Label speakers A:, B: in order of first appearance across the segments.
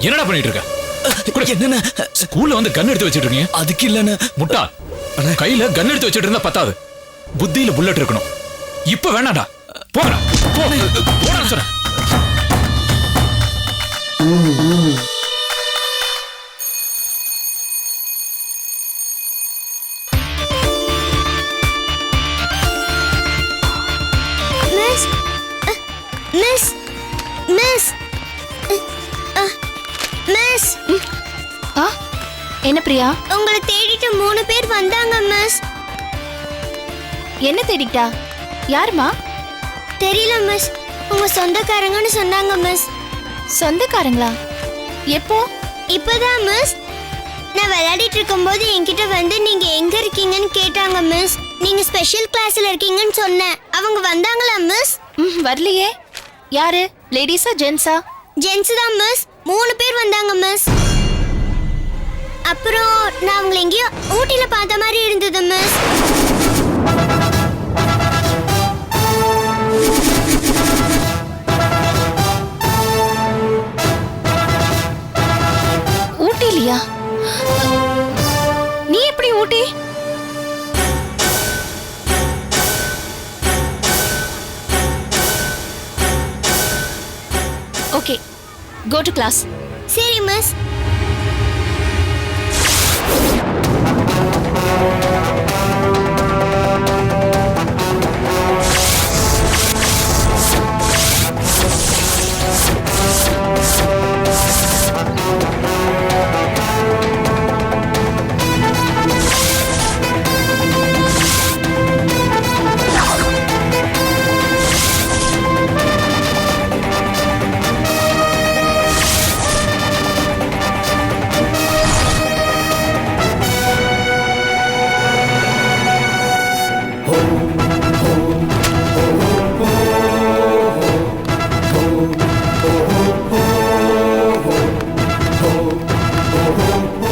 A: என்னடா பண்ணிட்டு இருக்க?
B: என்னண்ணே
A: ஸ்கூல்ல வந்து கன் எடுத்து வச்சிட்டு இருக்கீங்க?
B: அதுக்கு இல்லண்ணே.
A: முட்டா, கையில கன் எடுத்து வச்சிட்டு இருந்தா பத்தாது, புத்தியில புல்லட் இருக்கணும். இப்ப வேணாடா, போடா போடா சொல்றேன்.
C: மிஸ் மிஸ் மிஸ் மிஸ்
D: என்ன பிரியா?
C: உங்களை தேடிட்டு 3 பேர் வந்தாங்க மிஸ்.
D: என்ன தேடிட்டா? யாருமா?
C: தெரியல மிஸ், உங்க சொந்தக்காரங்கன்னு சொன்னாங்க மிஸ்.
D: சொந்தக்காரங்களா? எப்போ?
C: இப்பதான் மிஸ். நான் விளையாடிட்டு இருக்கும்போது என்கிட்ட வந்து நீங்க எங்க இருக்கீங்கன்னு கேட்டாங்க மிஸ். நீங்க ஸ்பெஷல் கிளாஸ்ல இருக்கீங்கன்னு சொன்னேன். அவங்க வந்தாங்களா மிஸ்?
D: வரலையே. யாரு? லேடிஸா ஜென்ஸா?
C: ஜென்ஸ் தான் மிஸ். 3 பேர் வந்தாங்க மிஸ். அப்புறம் நான் அவங்களை எங்கேயோ ஊட்டில பார்த்த மாதிரி இருந்தது மிஸ்.
D: ஊட்டிலியா? நீ எப்படி Ooty? Okay, go to class.
C: சரி மிஸ்.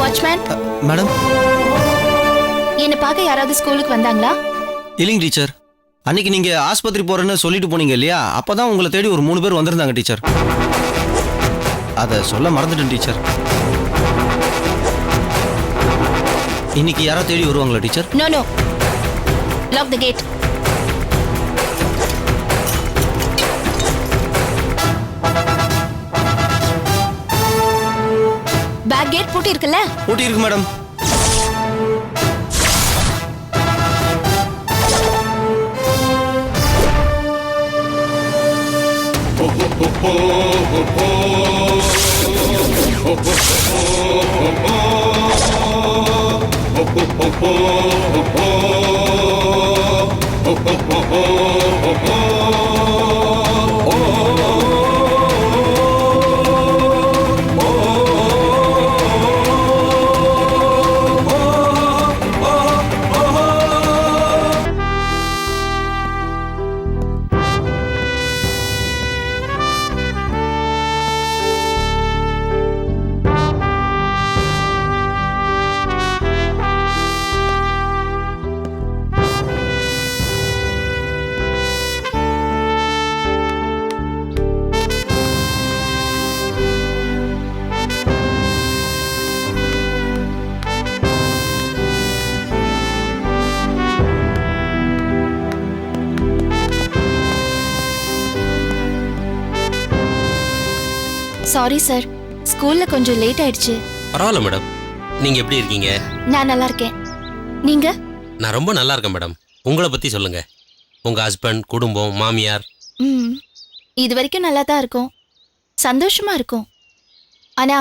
D: Watchman
B: madam.
D: என்ன பார்க்க யாராவது ஸ்கூலுக்கு வந்தாங்களா?
B: இல்லைங்க டீச்சர். அன்னைக்கு நீங்க ஆஸ்பத்திரி போறேன்னு சொல்லிட்டு போனீங்க இல்லையா, அப்பதான் உங்களை தேடி ஒரு 3 பேர் வந்திருந்தாங்க டீச்சர். அதை சொல்ல மறந்துட்டேன் டீச்சர். இன்னைக்கு யாரா தேடி வருவாங்களா teacher?
D: No no, lock the gate. Back gate பூட்டி இருக்குல்ல?
B: பூட்டி இருக்கு மேடம்.
D: சாரி சார், ஸ்கூல்ல கொஞ்சம் லேட் ஆயிடுச்சு.
E: பரவாயில்ல மேடம். நீங்க எப்படி இருக்கீங்க?
D: நான் நல்லா இருக்கேன். நீங்க?
E: நான் ரொம்ப நல்லா இருக்கேன் மேடம். உங்களை பத்தி சொல்லுங்க. உங்க ஹஸ்பண்ட், குடும்பம், மாமியார்.
D: இது வரைக்கும் நல்லா தான் இருக்கும், சந்தோஷமா இருக்கும். ஆனா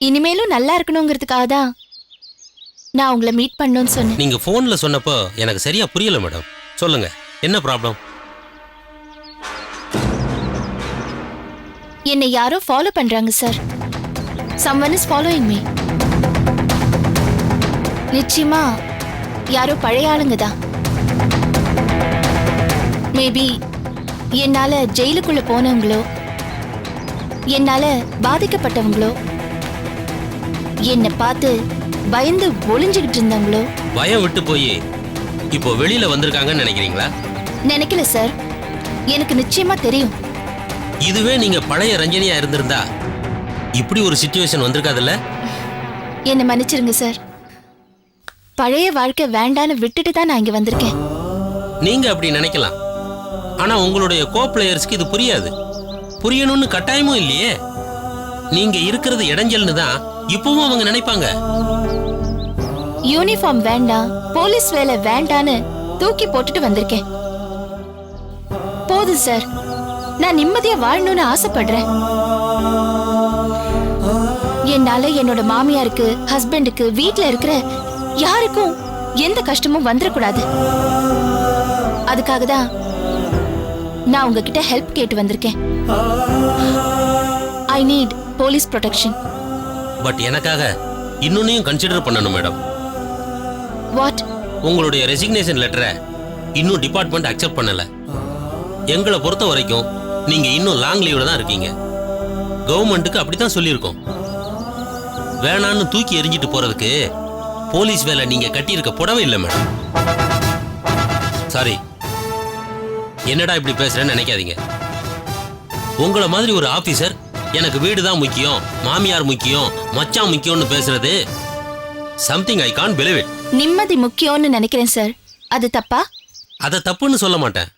D: இனிமேலும் நல்லா இருக்கணுங்கிறதுக்காக தான் நான் உங்களை மீட் பண்ணணும்னு சொன்னேன்.
E: நீங்க போன்ல சொன்னப்போ எனக்கு சரியா புரியல மேடம். சொல்லுங்க, என்ன ப்ராப்ளம்?
D: என்னை யாரோ ஃபாலோ பண்றாங்க sir. someone is following me. நிச்சயமா யாரோ பழைய ஆளுங்க தான். மேபி என்னால ஜெயிலுக்குள்ள போனவங்களோ, என்னால பாதிக்கப்பட்டவங்களோ, என்னை பார்த்து பயந்து ஒளிஞ்சுக்கிட்டு இருந்தாங்களோ.
E: பயம் விட்டு போய் இப்போ வெளியில வந்திருக்காங்கன்னு நினைக்கிறீங்களா?
D: நினைக்கல சார், எனக்கு நிச்சயமா தெரியும்.
E: இதுவே நீங்க பழைய ரஞ்சனியா இருந்திருந்தா இப்படி ஒரு சிச்சுவேஷன் வந்திருக்காதுல்ல?
D: என்னை மன்னிச்சிருங்க சார். பழைய வாழ்க்கை வேண்டான்னு விட்டுட்டு தான் நான் இங்க வந்திருக்கேன்.
E: நீங்க அப்படி நினைக்கலாம். ஆனா உங்களுடைய கோ பிளேயர்ஸ்க்கு இது புரியாது. புரியணும்னு கட்டாயமும் இல்லையே. நீங்க இருக்கிறது இடைஞ்சல்னு தான் இப்பவும் அவங்க நினைப்பாங்க.
D: யூனிஃபார்ம் வேண்டாம், போலீஸ் வேலை வேண்டான்னு தூக்கி போட்டுட்டு வந்திருக்கேன். போதும் சார், நான் நிம்மதியா வாழணும்னு ஆசைப்படுறேன். என்னால என்னோட மாமியாருக்கு, ஹஸ்பண்டுக்கு, வீட்ல இருக்கிற யாருக்கும் எந்த கஷ்டமும் வந்துடக்கூடாது. அதுக்காக தான் நான் உங்ககிட்ட ஹெல்ப் கேட்டு வந்திருக்கேன். I need police protection.
E: But எனக்காக இன்னொன்னையும் கன்சிடர் பண்ணணும் மேடம்.
D: வாட்?
E: உங்களுடைய ரெசிக்னேஷன் லெட்டரை இன்னும் டிபார்ட்மெண்ட் அக்செப்ட் பண்ணல. எங்களை பொறுத்த வரைக்கும் நீங்க இன்னும் லாங் லீவ்ல தான் இருக்கீங்க. கவர்மெண்ட்டுக்கு அப்படித்தான் சொல்லியிருக்கோம். வேணான்னு தூக்கி எரிஞ்சிட்டு போறதுக்கு போலீஸ் வேலை நீங்க கட்டியிருக்க புடவை இல்லை மேடம். சாரி, என்னடா இப்படி பேசுறேன்னு நினைக்காதீங்க. உங்களை மாதிரி ஒரு ஆபீசர் எனக்கு வீடு தான் முக்கியம், மாமியார் முக்கியம், மச்சான் முக்கியம்னு பேசுறது something I can't believe it.
D: நிம்மதி முக்கியம்னு நினைக்கிறேன் சார். அது தப்பா?
E: அதை தப்புன்னு சொல்ல மாட்டேன்.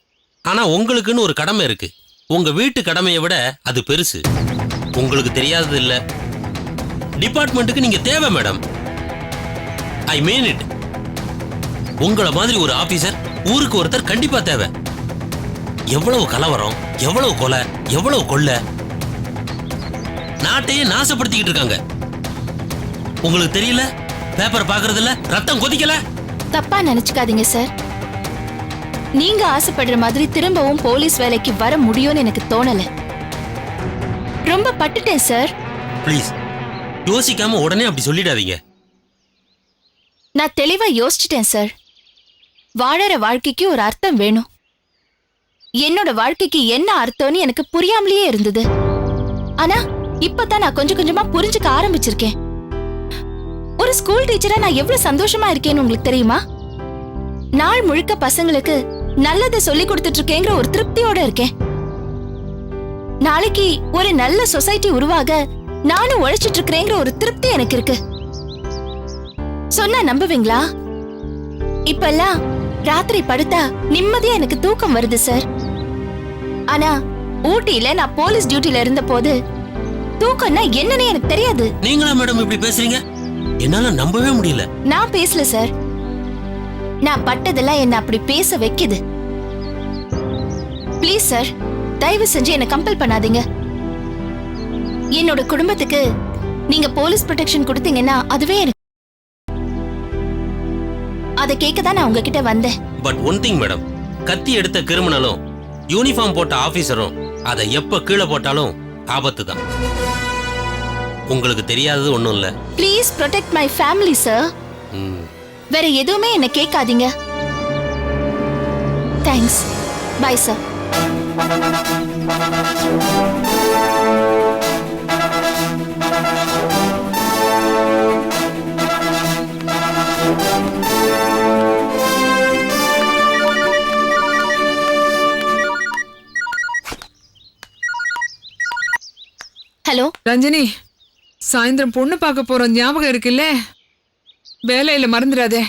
E: ஆனா உங்களுக்குன்னு ஒரு கடமை இருக்கு. உங்க வீட்டு கடமையை விட அது பெருசு. உங்களுக்கு தெரியாதது இல்ல, டிபார்ட்மெண்ட்டுக்கு நீங்க தேவை மேடம். I mean it. உங்கள மாதிரி ஒரு ஆபீசர் ஊருக்கு ஒருத்தர் கண்டிப்பா தேவை. எவ்வளவு கலவரம், எவ்வளவு கொலை, எவ்வளவு கொள்ளை, நாட்டையே நாசப்படுத்திக்கிட்டு இருக்காங்க. உங்களுக்கு தெரியல? பேப்பர் பாக்குறது இல்ல? ரத்தம் கொதிக்கல?
D: தப்பா நினைச்சுக்காதீங்க சார். நீங்க ஆசைப்படுற மாதிரி திரும்பவும் போலீஸ் வேலைக்கு வர முடியும்னு எனக்கு தோணல. ரொம்ப பட்டுட்டேன் சார்.
E: ப்ளீஸ் யோசிக்காம உடனே அப்படி சொல்லிடாதீங்க.
D: நான் தெளிவா யோசிச்சிட்டேன் சார். வாழற வாழ்க்கைக்கு ஒரு அர்த்தம் வேணும். என்னோட வாழ்க்கைக்கு என்ன அர்த்தம்னு எனக்கு புரியாமலேயே இருந்தது. ஆனா இப்பதான் நான் கொஞ்சம் கொஞ்சமா புரிஞ்சுக்க ஆரம்பிச்சிருக்கேன். ஒரு ஸ்கூல் டீச்சரா நான் எவ்வளவு சந்தோஷமா இருக்கேன்னு உங்களுக்கு தெரியுமா? நாள் முழுக்க பசங்களுக்கு நல்லதை சொல்லி கொடுத்துட்டு இருக்கேங்கிற ஒரு திருப்தியோட இருக்கேன். நாளைக்கு ஒரு நல்ல சொசைட்டி உருவாக நானும் உழைச்சிட்டு இருக்கிறேங்கிற ஒரு திருப்தி எனக்கு இருக்கு. சொன்னா நம்புவீங்களா? இப்பெல்லாம் ராத்திரி படுத்தா நிம்மதியா எனக்கு தூக்கம் வருது சார். ஆனா ஊட்டியில நான் போலீஸ் டியூட்டில இருந்த போது தூக்கம்னா என்னன்னு எனக்கு தெரியாது.
E: நீங்களா மேடம் இப்படி பேசுறீங்க? என்னால நம்பவே முடியல.
D: நான் பேசல சார். நான் பட்டதெல்லாம் என்ன அப்படி பேச வைக்குது. ப்ளீஸ் சார், தயவு செஞ்சு என்ன கம்பல் பண்ணாதீங்க. என்னோட குடும்பத்துக்கு நீங்க போலீஸ் ப்ரொடெக்ஷன் கொடுத்தீங்கன்னா அதுவே எனக்கு. அதை கேட்க தான் நான் உங்ககிட்ட வந்தேன்.
E: பட் ஒன் திங் மேடம், கத்தி எடுத்த கிரிமினலும் யூனிஃபார்ம் போட்ட ஆபீசரும் அதை எப்ப கீழே போட்டாலும் ஆபத்து தான். உங்களுக்கு தெரியாதது ஒண்ணும் இல்ல.
D: Please protect my family sir. வேற எதுவுமே என்ன கேட்காதீங்க. Thanks. Bye sir. Hello
F: Ranjini, சாயந்தரம் பொண்ணு பார்க்க போறோம், ஞாபகம் இருக்குல்ல? வேலையில மறந்துடாதே,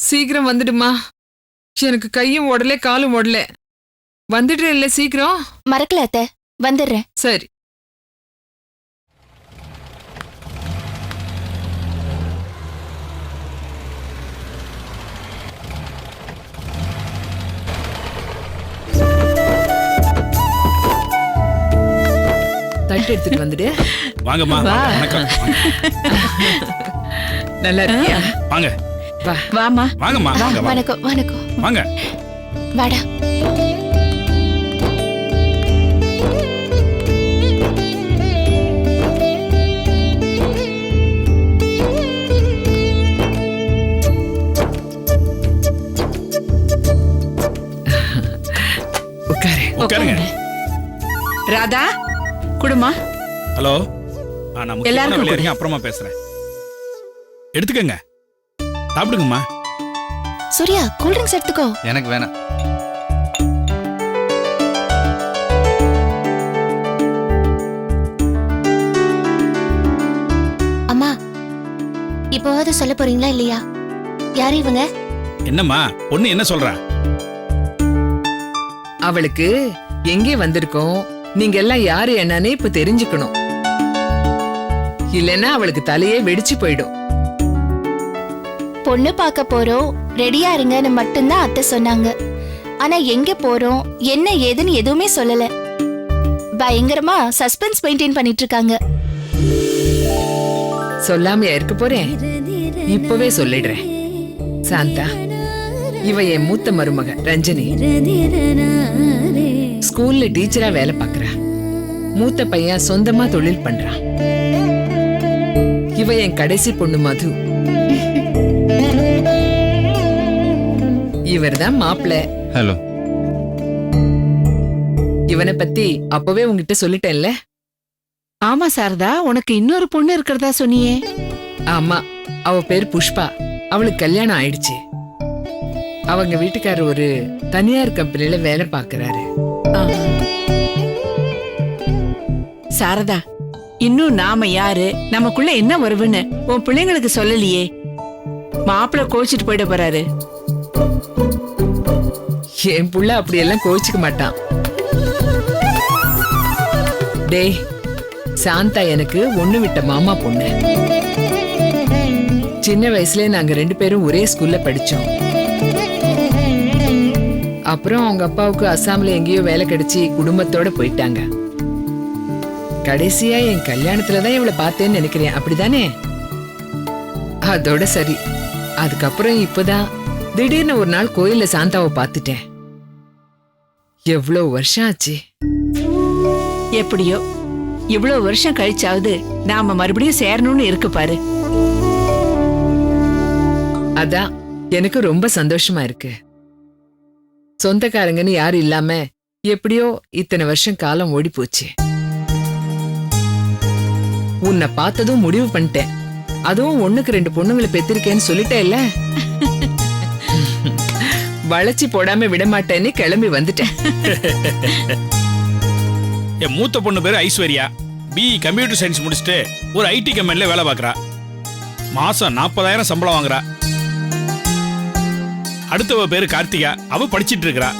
F: சீக்கிரம் வந்துடுமா. எனக்கு கையும் உடல காலும் உடல. வந்துட்டு இல்ல சீக்கிரம்?
D: மறக்கல அத்தை, வந்துடுறேன்.
F: சரி. தட்டு எடுத்துட்டு வந்துடு.
A: வாங்கம்மா. வணக்கம்.
F: நல்லா இருக்கியா?
A: வாங்க.
F: வாமா.
A: வாங்கம்மா.
D: வணக்கம். வணக்கம்.
A: வாங்க.
D: வாடா.
A: உட்காருங்க.
F: ராதா குடுமா.
A: ஹலோ. நான் எல்லாரும் வெளியே அப்புறமா பேசுறேன். எடுத்துக்கங்க, சாப்பிடுங்கம்மா.
D: சூர்யா, கூல் ட்ரிங்க்ஸ் எடுத்துக்கோ.
B: எனக்கு வேணாம்.
D: இப்போவாவது சொல்ல போறீங்களா இல்லையா? யாரு இவங்க?
G: என்னம்மா பொண்ணு என்ன சொல்றா?
F: அவளுக்கு எங்கே வந்திருக்கோம், நீங்க எல்லாம் யாரு என்னன்னு இப்ப தெரிஞ்சுக்கணும். இல்லைன்னா அவளுக்கு தலையே வெடிச்சு போயிடும்.
D: பொண்ணு பார்க்க போறோம், ரெடியா இருங்கன்னு மட்டும்தான் அத்தை சொன்னாங்க. ஆனா எங்க போறோம், என்ன ஏதுன்னு எதுவுமே சொல்லல. பயங்கரமா சஸ்பென்ஸ் மெயின்டைன் பண்ணிட்டு இருக்காங்க.
F: சொல்லாமையா இருக்க போறேன், இப்பவே சொல்லிடுறேன். சாந்தா, இவ என் மூத்த மருமக ரஞ்சனி. ஸ்கூல்ல டீச்சரா வேலை பார்க்கறா. மூத்த பையன் சொந்தமா தொழில் பண்றான். இவ என் கடைசி பொண்ணு மது. இவர்தான் மாப்பிள்ளை.
A: ஹலோ.
F: இவனை பத்தி அப்பவே உங்ககிட்ட சொல்லிட்டேன்ல.
H: ஆமா சாரதா, உனக்கு இன்னொரு பொண்ணு இருக்கிறதா சொன்னியே.
F: ஆமா, அவ பேர் புஷ்பா. அவளுக்கு கல்யாணம் ஆயிடுச்சு. அவங்க வீட்டுக்காரர் ஒரு தனியார் கம்பெனில வேலை பார்க்கறாரு.
H: சாரதா, இன்னும் நாம யாரு, நமக்குள்ள என்ன உறவுன்னு உன் பிள்ளைங்களுக்கு சொல்லலையே. மாப்பிள்ளை கோச்சிட்டு போயிட போறாரு.
F: என் புள்ள அப்படியெல்லாம் கோச்சிக்க மாட்டான். டேய், சாந்தா எனக்கு ஒண்ணு விட்ட மாமா பொண்ணு. சின்ன வயசுல நாங்க 2 பேரும் ஒரே ஸ்கூல்ல படிச்சோம். அப்புறம் அவங்க அப்பாவுக்கு அசாம்ல எங்கேயோ வேலை கிடைச்சி குடும்பத்தோட போயிட்டாங்க. கடைசியா என் கல்யாணத்துலதான் இவளை பார்த்தேன்னு நினைக்கிறேன். அப்படிதானே? அதோட சரி. அதுக்கப்புறம் இப்பதான் திடீர்னு ஒரு நாள் கோயில்ல சாந்தாவை பார்த்துட்டேன். எவ்வளவு வருஷம் ஆச்சு.
H: எப்படியோ இவ்வளவு வருஷம் கழிச்சாவது நாம மறுபடியும் சேரணும்னு இருக்கு பாரு.
F: அதான் எனக்கு ரொம்ப சந்தோஷமா இருக்கு. சொந்தக்காரங்கன்னு யாரும் இல்லாம எப்படியோ இத்தனை வருஷம் காலம் ஓடி போச்சு. உன்னை பார்த்ததும் முடிவு பண்ணிட்டேன். அதுவும் 1க்கு 2 பொண்ணுங்களை பெத்திருக்கேன்னு சொல்லிட்டேல்ல. வளைச்சி போடாம விட மாட்டேன்னு கிளம்பி வந்துட்டேன்.
G: என் மூத்த பொண்ணு பேரு ஐஸ்வர்யா. பிஇ கம்ப்யூட்டர் சயின்ஸ் முடிச்சுட்டு ஒரு ஐடி கம்பெனில வேலை பார்க்கறா. மாசம் 40,000 சம்பளம் வாங்குறா. அடுத்தவ பேரு கார்த்திகா. அவ படிச்சிட்டு இருக்கறா.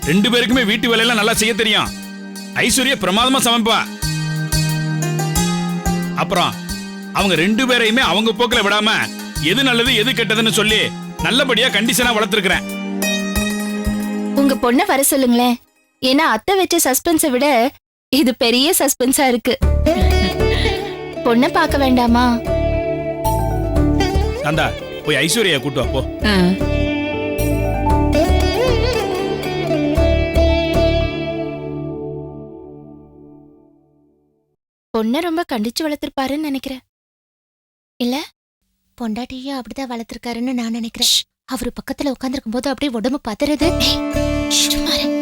G: 2 பேருக்குமே வீட்டு வேலையெல்லாம் நல்லா செய்ய தெரியும். ஐஸ்வர்யா பிரமாதமா சமைப்பா. அப்புறம் அவங்க 2 பேரையுமே அவங்க போக்குல விடாம எது நல்லது எது கெட்டதுன்னு சொல்லி நல்லபடியா கண்டிஷனா வளர்த்துருக்கிறேன்.
D: உங்க பொண்ண வர சொல்லுங்களேன். ஏன்னா அத்தை வச்ச சஸ்பென்ஸை விட இது பெரிய சஸ்பென்ஸா இருக்கு. பொண்ண பார்க்க வேண்டாமா?
G: அந்த போய் ஐஸ்வர்யா கூட்டு வா போ.
D: பொண்ண ரொம்ப கண்டிச்சு வளர்த்திருப்பாருன்னு நினைக்கிறேன். இல்ல?
C: பொண்டாட்டியும் அப்படிதான் வளர்த்திருக்காருன்னு நான் நினைக்கிறேன். அவரு பக்கத்துல உட்கார்ந்திருக்கும் போது அப்படியே உடம்பு பதறது.
D: சும்மா இரு.